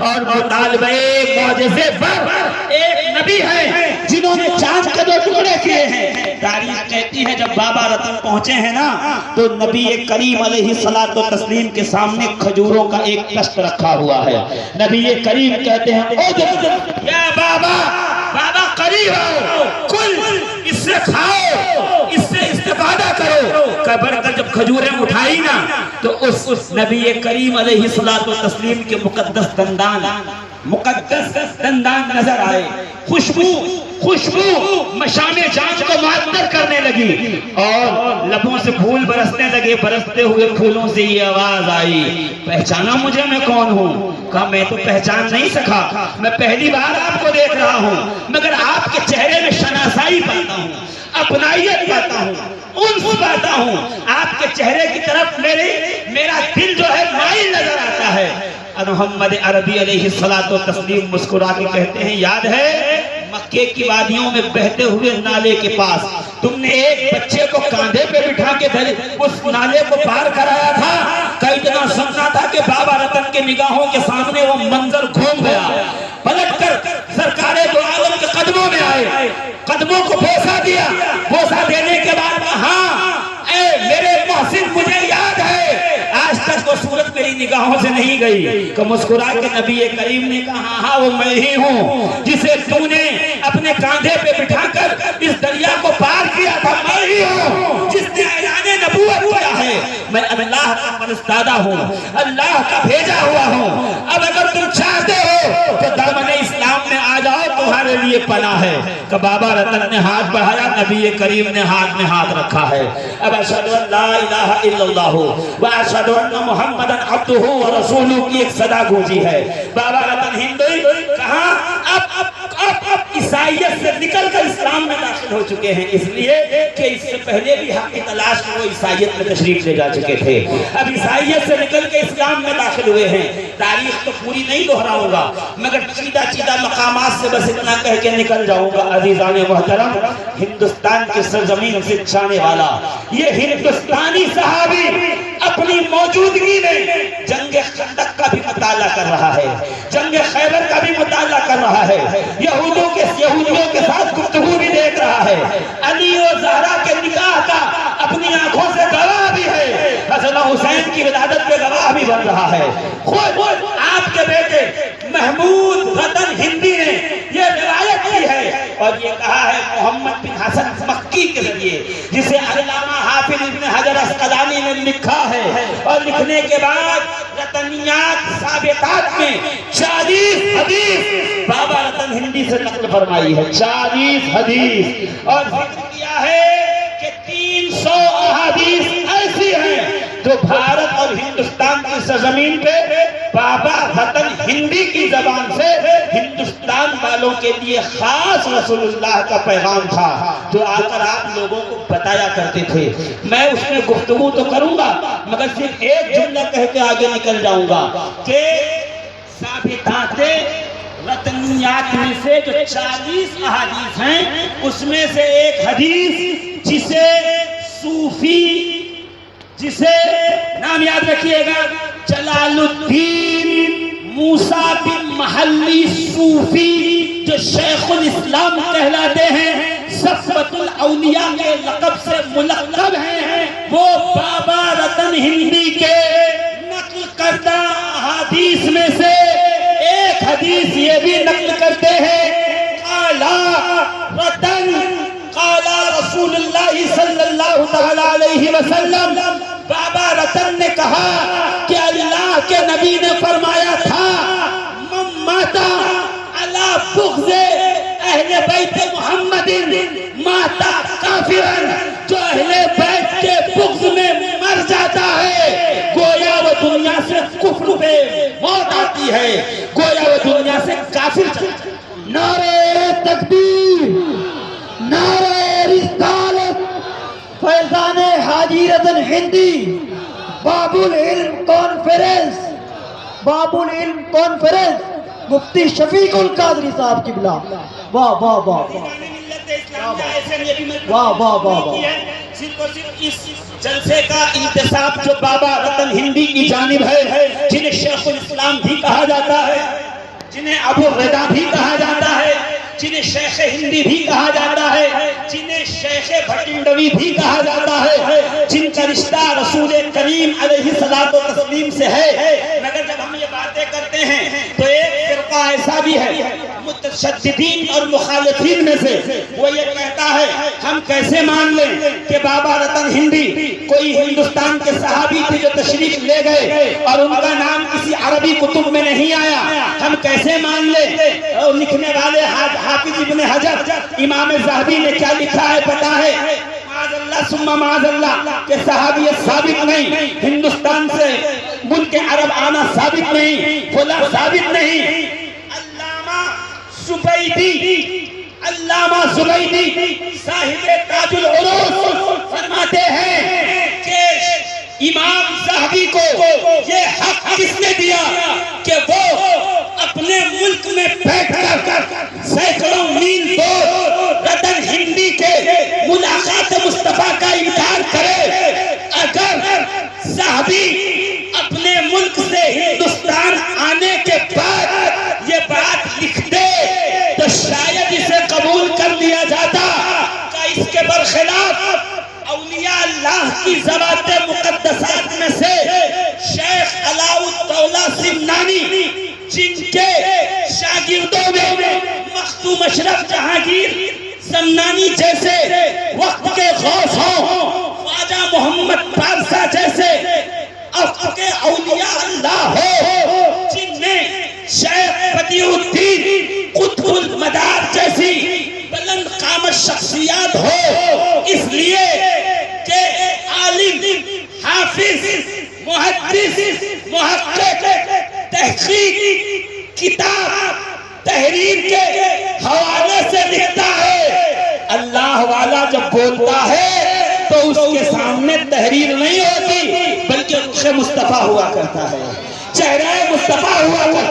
اور مطالبہ معجزے پر ایک نبی ہے جنہوں نے چاند کے 2 ٹکڑے کیے ہیں۔ تاریخ کہتی ہے جب بابا رتن پہنچے ہیں نا تو نبی کریم علیہ الصلوۃ والتسلیم کے سامنے کھجوروں کا ایک کشت رکھا ہوا ہے۔ نبی کریم کہتے ہیں یا بابا، بابا قریب آؤ، کل اس سے کھاؤ، اس سے استفادہ کرو۔ قبر کر جب کھجوریں اٹھائی نا تو اس نبی کریم علیہ الصلوۃ والتسلیم کے مقدس دندان نظر آئے۔ خوشبو مشام جان کو معطر کرنے لگی اور لبوں سے پھول برسنے لگے۔ برستے ہوئے پھولوں سے یہ آواز آئی، پہچانا مجھے میں کون ہوں؟ کہا میں تو پہچان نہیں سکا، میں پہلی بار آپ کو دیکھ رہا ہوں، مگر آپ کے چہرے میں شناسائی پاتا ہوں، اپنائیت پاتا ہوں، انس پاتا ہوں۔ آپ کے چہرے کی طرف میرا دل جو ہے مائل نظر آتا ہے۔ محمد عربی علیہ الصلوۃ والتسلیم مسکرا کے کہتے ہیں یاد ہے مکے کی وادیوں میں بہتے ہوئے نالے کے پاس تم نے ایک بچے کو کاندھے پہ بٹھا کے اس نالے کو پار کرایا تھا؟ کئی اتنا سننا تھا کہ بابا رتن کے نگاہوں کے سامنے وہ منظر گھوم گیا۔ پلٹ کر سرکار دو عالم کے قدموں میں آئے، قدموں کو بوسہ دیا۔ بوسہ دینے کے بعد کہا اے میرے محسن مجھے یاد ہے، آج تک وہ صورت میری نگاہوں سے نہیں گئی۔ کہ مسکرا کے نبی کریم نے کہا ہاں وہ میں ہی ہوں جسے تو نے اپنے کاندھے پہ بٹھا کر اس دریا کو پار کیا تھا، میں ہی ہوں جس نے اعلان نبوت کیا ہے۔ میں اللہ کا فرستادہ ہوں، اللہ کا بھیجا ہوا ہوں۔ اب اگر تم چاہتے ہو تو دامن اسلام میں آ جاؤ، تمہارے لیے پناہ ہے۔ کہ بابا رتن نے ہاتھ بڑھایا، نبی کریم نے ہاتھ میں ہاتھ رکھا ہے۔ اب اشہد ان لا الہ الا اللہ و اشہد ان محمد عبدہ و رسولہ کی ایک صدا گونجی ہے۔ بابا رتن ہندوئی کہاں اب عیسائیت سے نکل کر اسلام میں داخل ہو چکے ہیں، اس لیے کہ اس سے پہلے بھی حق کی تلاش میں وہ عیسائیت میں تشریف لے جا چکے تھے۔ اب عیسائیت سے نکل کے اسلام میں داخل ہوئے ہیں۔ تاریخ تو پوری نہیں دہراؤں گا مگر چیدہ مقامات سے بس اتنا کہہ کے نکل جاؤں گا۔ عزیزان محترم، ہندوستان کی سرزمین سے جانے والا یہ ہندوستانی صحابی اپنی موجودگی میں جنگ خندق کا بھی مطالعہ کر رہا ہے، جنگ خیبر کا بھی مطالعہ کر رہا ہے، یہودیوں کے ساتھ گفتگو بھی دیکھ رہا ہے، علی و زہرا کے نکاح کا اپنی آنکھوں سے گواہ بھی ہے، حسن و حسین کی ولادت پہ گواہ بھی بن رہا ہے۔ خود آپ کے بیٹے محمود رتن ہندی نے یہ روایت کی ہے اور یہ کہا ہے محمد بن حسن مکی کے ذریعے، جسے علامہ حافظ ابن حجر اسقلانی نے لکھا ہے، اور لکھنے کے بعد رتنیات ثابتات میں 40 حدیث بابا رتن ہندی سے نقل فرمائی ہے، 40 حدیث، اور ذکر کیا ہے کہ 300 احادیث ایسی ہیں جو بھارت اور ہندوستان کی سرزمین پہ بابا رتن ہندی کی زبان سے ہندوستان والوں کے لیے خاص رسول اللہ کا پیغام تھا جو آ کر آپ لوگوں کو بتایا کرتے تھے۔ میں اس میں گفتگو تو کروں گا مگر صرف ایک جملہ کہہ کے آگے نکل جاؤں گا کہ ثابتات رتنیات میں سے جو 40 احادیث ہیں اس میں سے ایک حدیث جسے نام یاد رکھیے گا، جلال الدین موسیٰ بن محلی صوفی جو شیخ الاسلام کہلاتے ہیں، صفوت الاولیاء کے لقب سے ملقب ہیں، وہ بابا رتن ہندی کے نقل کردہ احادیث میں سے ایک حدیث یہ بھی نقل کرتے ہیں، قالا رتن قالا رسول اللہ صلی اللہ علیہ وسلم، بابا رتن نے کہا کہ اللہ کے نبی نے فرمایا تھا من ماتا علی بغض اہل بیت محمد ماتا کافرا، جو اہل بیت کے بغض میں مر جاتا ہے گویا وہ دنیا سے کفر پہ موت آتی ہے، گویا وہ دنیا سے کافر چلا جاتا ہے۔ نعرہ تکبیر، نعرہ رسالت، فیضان حاجی رتن ہندی، باب العلم کانفرنس، مفتی شفیق القادری صاحب کی بلا۔ واہ واہ واہ واہ واہ واہ واہ۔ صرف اور صرف اس جلسے کا انتصاب جو بابا رتن ہندی کی جانب ہے، جنہیں شیخ الاسلام بھی کہا جاتا ہے، جنہیں ابو الرضا بھی کہا جاتا ہے، جنہیں شیخ ہندی بھی کہا جاتا ہے، جنہیں شیخ بھٹنڈوی بھی کہا جاتا ہے، جن کا رشتہ رسول کریم علیہ الصلوۃ والتسلیم سے ہے، مگر جب ہم یہ باتیں کرتے ہیں تو ایک فرقہ ایسا بھی ہے متشددین اور مخالفین میں سے، وہ یہ کہتا ہے ہم کیسے مان لیں کہ بابا رتن ہندی کوئی ہندوستان کے صحابی تھے جو تشریف لے گئے اور ان کا نام کسی عربی کتب میں نہیں آیا، ہم کیسے مان لیں؟ اور لکھنے والے حافظ ابن حجر امام ذہبی نے کیا لکھا ہے پتہ ہے؟ معاذ اللہ ثم معاذ اللہ کہ صحابیت ثابت نہیں، ہندوستان سے ملک عرب آنا ثابت نہیں، فلاں ثابت نہیں۔ علامہ زبیدی صاحب تاج العروض فرماتے ہیں کہ امام ذہبی کو یہ حق کس نے دیا کہ وہ اپنے ملک میں بیٹھ کر سینکڑوں میل دور رتن ہندی کے ملاقات مصطفیٰ کا انکار کرے؟ اگر ذہبی اپنے ملک سے ہندوستان آنے کے بعد یہ بات لکھ دے تو شاید اسے قبول کر لیا جاتا، کہ اس کے برخلاف اولیاء اللہ کی ذوات مقدسات میں سے شیخ علاء الدولہ سمنانی، جن کے شاگردوں میں مخدوم اشرف جہانگیر سمنانی جیسے وقت کے غوث ہوں، خواجہ محمد پارسا جیسے افق کے اولیاء اللہ ہو، جن میں شیخ بدیع الدین قطب المدار جیسی بلند قامت شخصیات ہو، اس لیے کہ عالم، حافظ، محدث، محقق، تحقیق، کتاب تحریر کے حوالے سے لکھتا ہے۔ اللہ والا جب بولتا ہے تو اس کے سامنے تحریر نہیں ہوتی بلکہ رخ مصطفیٰ ہوا کرتا ہے، چہرہ مصطفیٰ ہوا کرتا ہے۔